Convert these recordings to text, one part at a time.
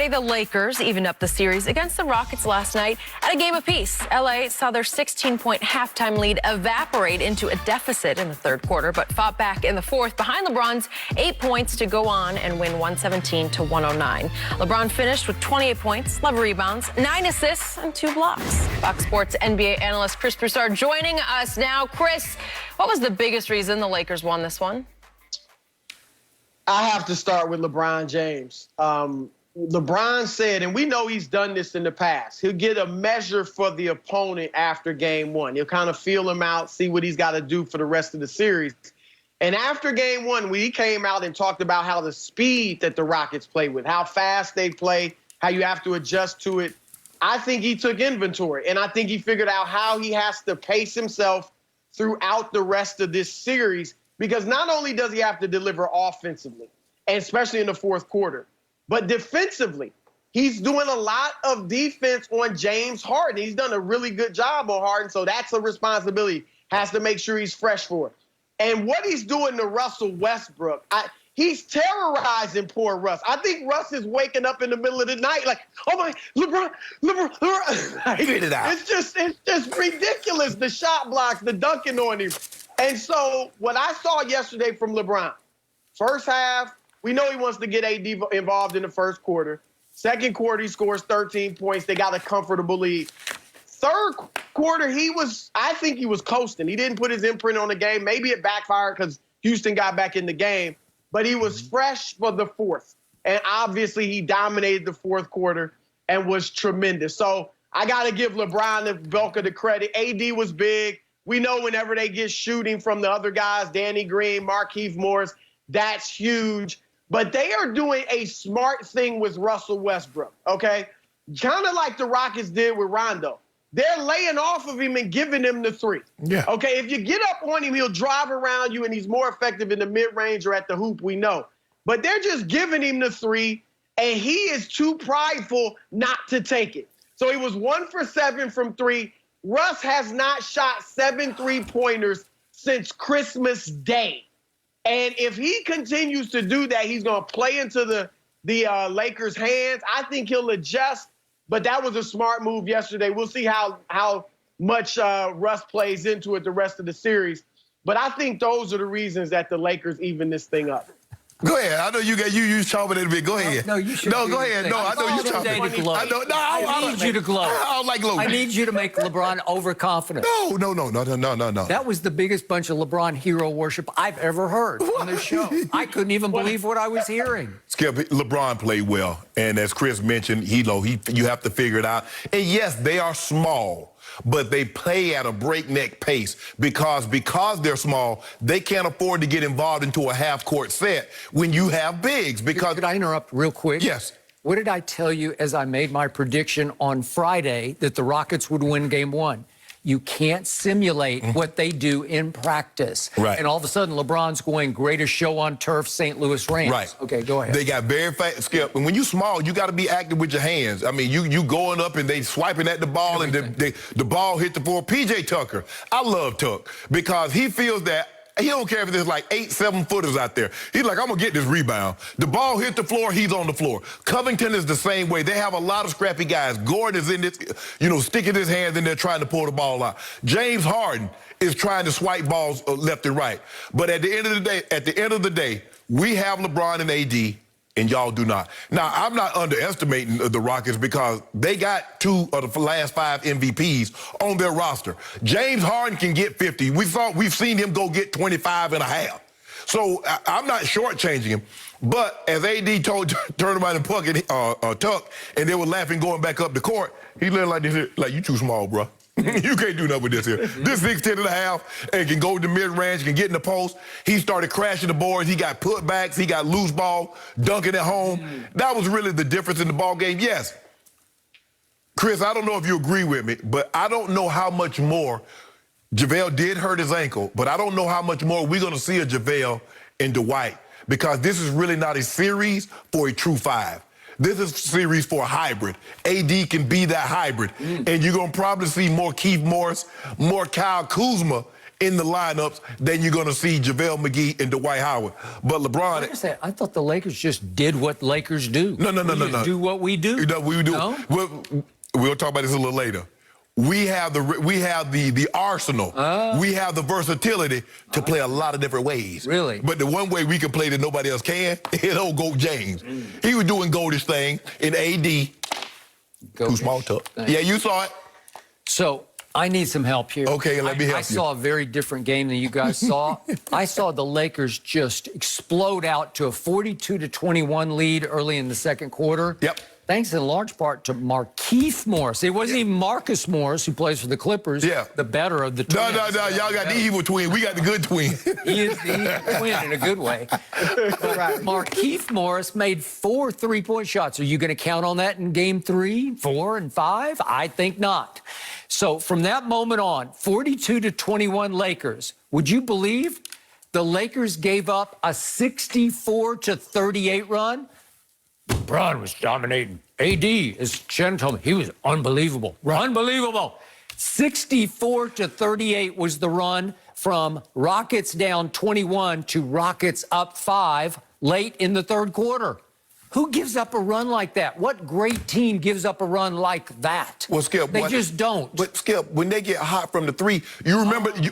Friday, the Lakers evened up the series against the Rockets last night at a game apiece. LA saw their 16-point halftime lead evaporate into a deficit in the third quarter, but fought back in the fourth behind LeBron's 8 points to go on and win 117-109. LeBron finished with 28 points, 11 rebounds, 9 assists, and 2 blocks. Fox Sports NBA analyst Chris Broussard joining us now. Chris, what was the biggest reason the Lakers won this one? I have to start with LeBron James. LeBron said, and we know he's done this in the past, he'll get a measure for the opponent after game one. He'll kind of feel him out, see what he's got to do for the rest of the series. And after game one, we came out and talked about how the speed that the Rockets play with, how fast they play, how you have to adjust to it. I think he took inventory, and I think he figured out how he has to pace himself throughout the rest of this series, because not only does he have to deliver offensively, and especially in the fourth quarter, but defensively, he's doing a lot of defense on James Harden. He's done a really good job on Harden, so that's a responsibility. Has to make sure he's fresh for it. And what he's doing to Russell Westbrook, he's terrorizing poor Russ. I think Russ is waking up in the middle of the night like, oh my, LeBron. Figured it out. It's just ridiculous, the shot blocks, the dunking on him. And so what I saw yesterday from LeBron, first half, we know he wants to get AD involved in the first quarter. Second quarter, he scores 13 points. They got a comfortable lead. Third quarter, I think he was coasting. He didn't put his imprint on the game. Maybe it backfired because Houston got back in the game. But he was fresh for the fourth. And obviously, he dominated the fourth quarter and was tremendous. So I got to give LeBron the bulk of the credit. AD was big. We know whenever they get shooting from the other guys, Danny Green, Markieff Morris, that's huge. But they are doing a smart thing with Russell Westbrook, okay? Kind of like the Rockets did with Rondo. They're laying off of him and giving him the three. Yeah. Okay, if you get up on him, he'll drive around you, and he's more effective in the mid-range or at the hoop, we know. But they're just giving him the three, and he is too prideful not to take it. So he was 1 for 7 from three. Russ has not shot 7 3-pointers since Christmas Day. And if he continues to do that, he's going to play into the Lakers' hands. I think he'll adjust, but that was a smart move yesterday. We'll see how much Russ plays into it the rest of the series. But I think those are the reasons that the Lakers even this thing up. Go ahead. I know you chomping it a bit. Go ahead. No, you should. No, go ahead. No, I know you chomping. I need you to glow. I don't like glowing. I need you to make LeBron overconfident. No. That was the biggest bunch of LeBron hero worship I've ever heard on this show. I couldn't even believe what I was hearing. Skip, LeBron played well, and as Chris mentioned, you have to figure it out. And yes, they are small, but they play at a breakneck pace because they're small, they can't afford to get involved into a half-court set when you have bigs. Because Could I interrupt real quick? Yes. What did I tell you as I made my prediction on Friday that the Rockets would win game one? You can't simulate what they do in practice. Right. And all of a sudden, LeBron's going, greatest show on turf, St. Louis Rams. Right. Okay, go ahead. They got very fast, Skip. And when you're small, you got to be active with your hands. I mean, you going up and they swiping at the ball, and the ball hit the floor. P.J. Tucker, I love Tuck because he feels that he don't care if there's like 8 7-footers out there. He's like, I'm going to get this rebound. The ball hit the floor, he's on the floor. Covington is the same way. They have a lot of scrappy guys. Gordon is in this, sticking his hands in there trying to pull the ball out. James Harden is trying to swipe balls left and right. But at the end of the day, we have LeBron and AD, and y'all do not. Now, I'm not underestimating the Rockets because they got 2 of the last 5 MVPs on their roster. James Harden can get 50. We've seen him go get 25 and a half. So I'm not shortchanging him. But as AD told Turnabout and Tuck, and they were laughing going back up the court, he looked like this, like, you too small, bro. You can't do nothing with this here. This 6'10 and a half and can go to the mid-range, can get in the post. He started crashing the boards. He got putbacks. He got loose ball, dunking at home. That was really the difference in the ball game. Yes, Chris, I don't know if you agree with me, but I don't know how much more. JaVale did hurt his ankle, but I don't know how much more we're going to see of JaVale and Dwight because this is really not a series for a true 5. This is a series for a hybrid. AD can be that hybrid. And you're going to probably see more Keith Morris, more Kyle Kuzma in the lineups than you're going to see JaVale McGee and Dwight Howard. But LeBron... I thought the Lakers just did what Lakers do. No. Do what we do. No, we do. No? We'll talk about this a little later. We have the arsenal. We have the versatility to play a lot of different ways. Really? But the one way we can play that nobody else can is old Goat James. He was doing goldish thing in AD. Too small tuck. Yeah, you saw it. So I need some help here. Okay, let me help you. I saw a very different game than you guys saw. I saw the Lakers just explode out to a 42-21 lead early in the second quarter. Yep. Thanks in large part to Markieff Morris. It wasn't even Marcus Morris, who plays for the Clippers, the better of the twins. No. Y'all got the evil twin. We got the good twin. He is the evil twin in a good way. But Markieff Morris made 4 3-point shots. Are you going to count on that in game 3, 4, and 5? I think not. So from that moment on, 42-21 Lakers. Would you believe the Lakers gave up a 64-38 run? LeBron was dominating. AD, as Shannon told me, he was unbelievable. Right. Unbelievable. 64-38 was the run from Rockets down 21 to Rockets up 5 late in the third quarter. Who gives up a run like that? What great team gives up a run like that? Well, Skip, they just don't. But Skip, when they get hot from the 3, you remember? You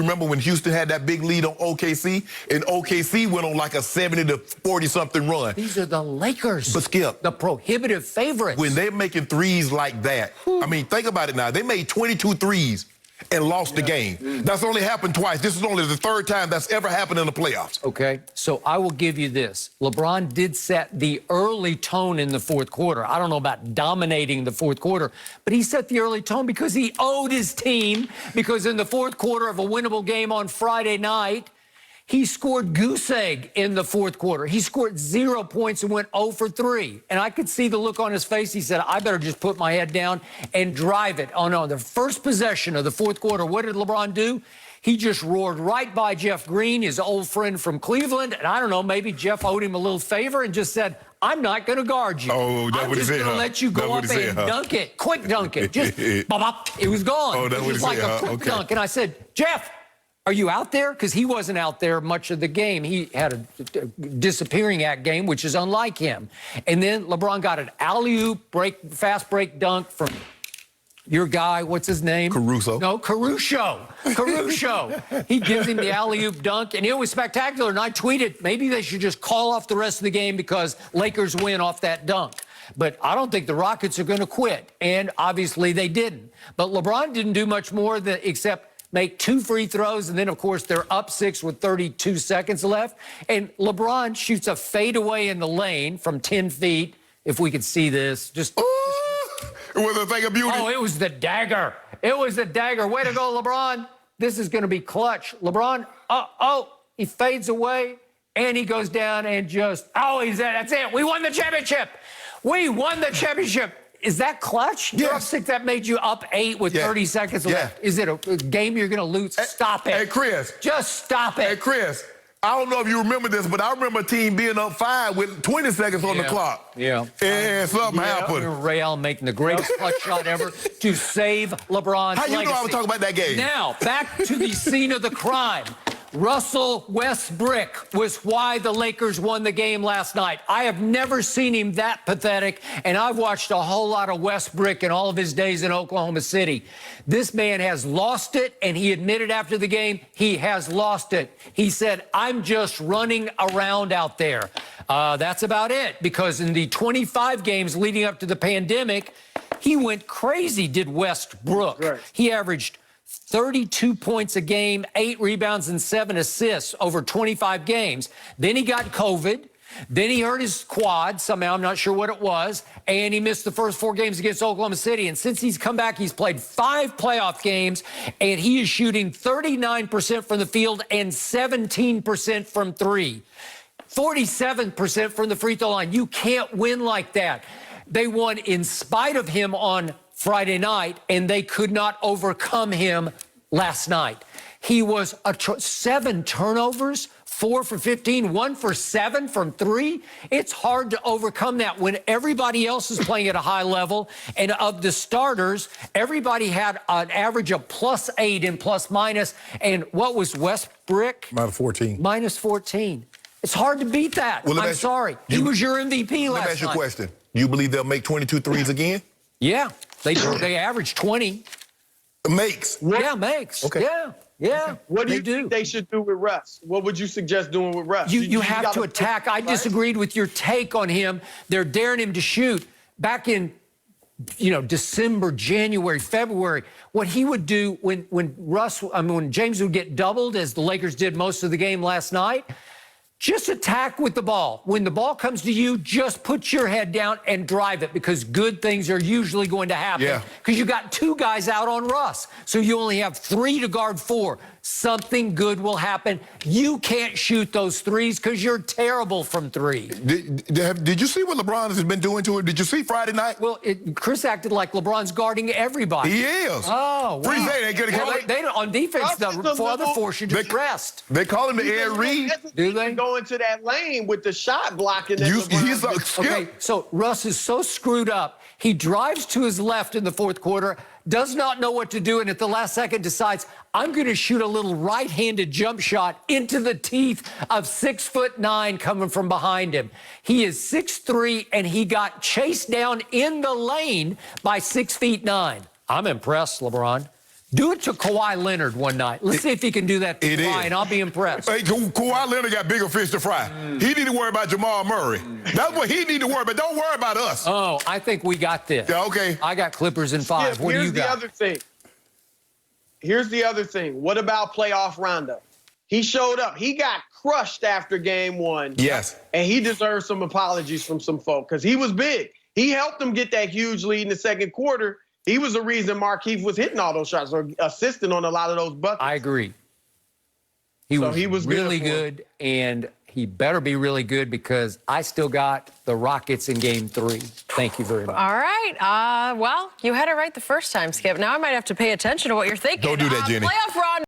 remember when Houston had that big lead on OKC, and OKC went on like a 70-40-something run. These are the Lakers. But Skip, the prohibitive favorites. When they're making threes like that, I mean, think about it now. They made 22 threes and lost the game. That's only happened twice. This is only the 3rd time that's ever happened in the playoffs. Okay, so I will give you this. LeBron did set the early tone in the fourth quarter. I don't know about dominating the fourth quarter, but he set the early tone because he owed his team, because in the fourth quarter of a winnable game on Friday night, he scored goose egg in the fourth quarter. He scored 0 points and went 0 for 3. And I could see the look on his face. He said, I better just put my head down and drive it. Oh, no, the first possession of the fourth quarter, what did LeBron do? He just roared right by Jeff Green, his old friend from Cleveland. And I don't know, maybe Jeff owed him a little favor and just said, I'm not going to guard you. Oh, that's what he said, I'm just going to let you go up and dunk it. Quick dunk it. Just, bop, it was gone. Oh, that's what he said, like a quick dunk. And I said, Jeff, are you out there? Because he wasn't out there much of the game. He had a disappearing act game, which is unlike him. And then LeBron got an alley-oop fast break dunk from your guy. What's his name? Caruso. No, Caruso. He gives him the alley-oop dunk, and it was spectacular. And I tweeted, maybe they should just call off the rest of the game because Lakers win off that dunk. But I don't think the Rockets are going to quit. And obviously they didn't. But LeBron didn't do much more except make 2 free throws, and then, of course, they're up 6 with 32 seconds left. And LeBron shoots a fadeaway in the lane from 10 feet, if we could see this. It was a thing of beauty. Oh, it was the dagger. It was the dagger. Way to go, LeBron. This is going to be clutch. LeBron, he fades away, and he goes down and that's it. We won the championship. We won the championship. Is that clutch? Yes. You're up 6. That made you up 8 with 30 seconds left. Is it a game you're going to lose? Stop it. Hey, Chris. Just stop it. Hey, Chris. I don't know if you remember this, but I remember a team being up 5 with 20 seconds on the clock. Yeah. And something happened. I remember Ray Allen making the greatest clutch shot ever to save LeBron's How you legacy. know I was talking about that game? Now, back to the scene of the crime. Russell Westbrook was why the Lakers won the game last night. I have never seen him that pathetic, and I've watched a whole lot of Westbrook in all of his days in Oklahoma City. This man has lost it, and he admitted after the game he has lost it. He said, I'm just running around out there. That's about it, because in the 25 games leading up to the pandemic, he went crazy, did Westbrook. Right. He averaged 32 points a game, 8 rebounds, and 7 assists over 25 games. Then he got COVID. Then he hurt his quad somehow. I'm not sure what it was. And he missed the first 4 games against Oklahoma City. And since he's come back, he's played 5 playoff games, and he is shooting 39% from the field and 17% from 3. 47% from the free throw line. You can't win like that. They won in spite of him on Friday night, and they could not overcome him last night. He was 7 turnovers, 4 for 15, 1 for 7 from 3. It's hard to overcome that when everybody else is playing at a high level. And of the starters, everybody had an average of +8 in plus minus. And what was Westbrook? -14. -14. It's hard to beat that. Well, I'm sorry. He was your MVP last night. Let me ask you a question. You believe they'll make 22 threes again? Yeah, they averaged 20. Makes. Yeah, makes. Okay. Yeah. What do you think they should do with Russ? What would you suggest doing with Russ? You have to attack. I disagreed with your take on him. They're daring him to shoot. Back in, December, January, February, what he would do when James would get doubled, as the Lakers did most of the game last night, just attack with the ball. When the ball comes to you, just put your head down and drive it, because good things are usually going to happen. Because you got 2 guys out on Russ, so you only have 3 to guard 4. Something good will happen. You can't shoot those threes because you're terrible from 3. Did you see what LeBron has been doing to him? Did you see Friday night? Well, Chris acted like LeBron's guarding everybody. He is. Oh, wow. They on defense, the other 4 should just rest. They call him the Ed Reed. Do they? Go into that lane with the shot blocking. Okay, so Russ is so screwed up. He drives to his left in the 4th quarter, does not know what to do, and at the last second decides, I'm going to shoot a little right-handed jump shot into the teeth of 6'9" coming from behind him. He is 6'3", and he got chased down in the lane by 6'9". I'm impressed, LeBron. Do it to Kawhi Leonard one night. Let's see if he can do that to Kawhi, and I'll be impressed. Hey, Kawhi Leonard got bigger fish to fry. He need to worry about Jamal Murray. That's what he need to worry about. Don't worry about us. Oh, I think we got this. Yeah, okay. I got Clippers in 5. What do you got? Here's the other thing. What about playoff Rondo? He showed up. He got crushed after game 1. Yes. And he deserves some apologies from some folk, because he was big. He helped them get that huge lead in the 2nd quarter. He was the reason Markieff was hitting all those shots or assisting on a lot of those buckets. I agree. He was really good, and he better be really good, because I still got the Rockets in game 3. Thank you very much. All right. Well, you had it right the first time, Skip. Now I might have to pay attention to what you're thinking. Don't do that, Jenny. Playoff Ron.